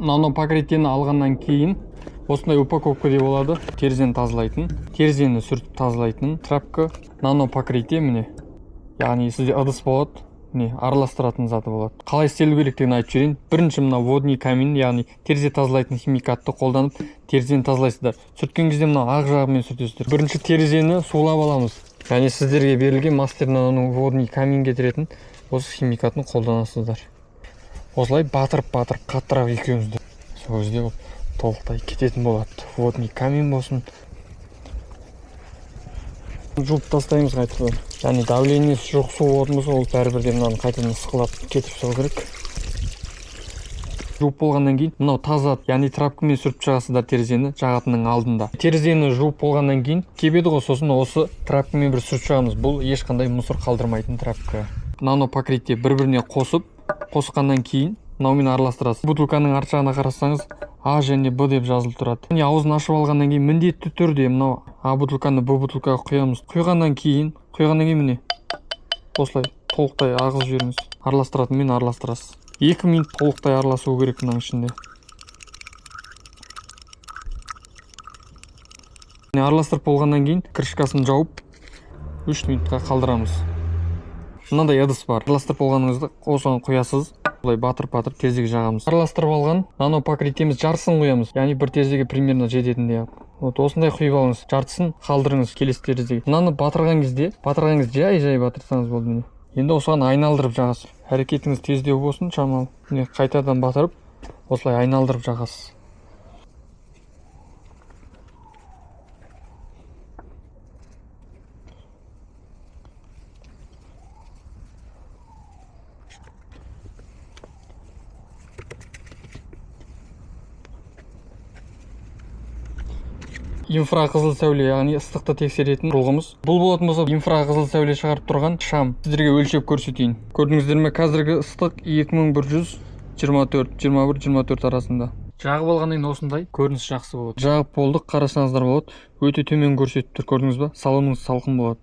Нано покрытиені алғаннан кейін осындай упаковкада болады. Терезені тазалайтын, терезені сүртіп тазалайтын трапка. Нано покрытие міне. Яғни сізде ыдыс болады, не араластыратын заты болады. Қалай істелу керектігін айтып жіберейін. Бірінші мына водный камень, яғни терезе тазалайтын химикатты қолданып терезені тазалайсыздар. Сүрткен кезде мына ақ жағымен сүртесіздер. Бірінші терезені сулап аламыз. Яғни сіздерге берілген мастер наноның водный камень кетіретін осы химикатын қолданасыздар. Осылай батырып қаттырақ екеумізді. Сол кезде толықтай кететін болады. Водный камень болсын. Жуып тастаймыз қайтадан. Яғни давлениесі жоқ су болатын ол бәрібір мынаны қайтадан ысқылап кетіп шығу керек. Жуып болғаннан кейін мынау таза, яғни трапкамен сүріп шығасыздар терезені жағатынның алдында. Терезені жуып болғаннан кейін кебеді ғой, сосын осы трапкамен бір сүріп шығамыз. Бұл ешқандай мусор қалдырмайтын трапка. Нано покрытие бір-біріне қосқаннан кейін мынаумен араластырасыз. Бутылканың арт жағына қарасаңыз А және Б деп жазылып тұрады. Яғни аузын ашып алғаннан кейін міндетті түрде мынау А бутылканы Б бутылкаға құямыз. Құйғаннан кейін міне осылай толықтай ағызып жіберіңіз. Араластыратынмен араластырасыз. 2 минут толықтай араласу керек мынаның ішінде. Араластырып болғаннан кейін крышкасын жауып 3 минутқа қалдырамыз. Мынандай ыдыс бар. Араластырып болғаныңызды осыған құясыз. Олай батырып терезеге жағамыз. Араластырып алған нано покрытиеміз жартысын құямыз. Яғни бір терезеге примерно жететіндей. Осындай құйып алыңыз. Жартысын қалдырыңыз келесі терезеге. Мынаны батырған кезде жай батырсаңыз болды. Енді осыған айналдырып жағасыз. Әрекетіңіз тездеу болсын шамалы. Қайтадан батырып, осылай айналдырып жағасыз. Инфрақызыл сәуле, яғни ыстықты тексеретін құрылғымыз. Бұл болатын болса, инфрақызыл сәуле шығарып тұрған шам. Сіздерге өлшеп көрсетейін. Көрдіңіздер ме, қазіргі ыстық 2124 арасында. Жағып алғаннан кейін осындай көрініс жақсы болады. Жағып болдық, қарасаңыздар болады. Өте төмен көрсетіп тұр, көрдіңіз бе? Салоныңыз салқын болады.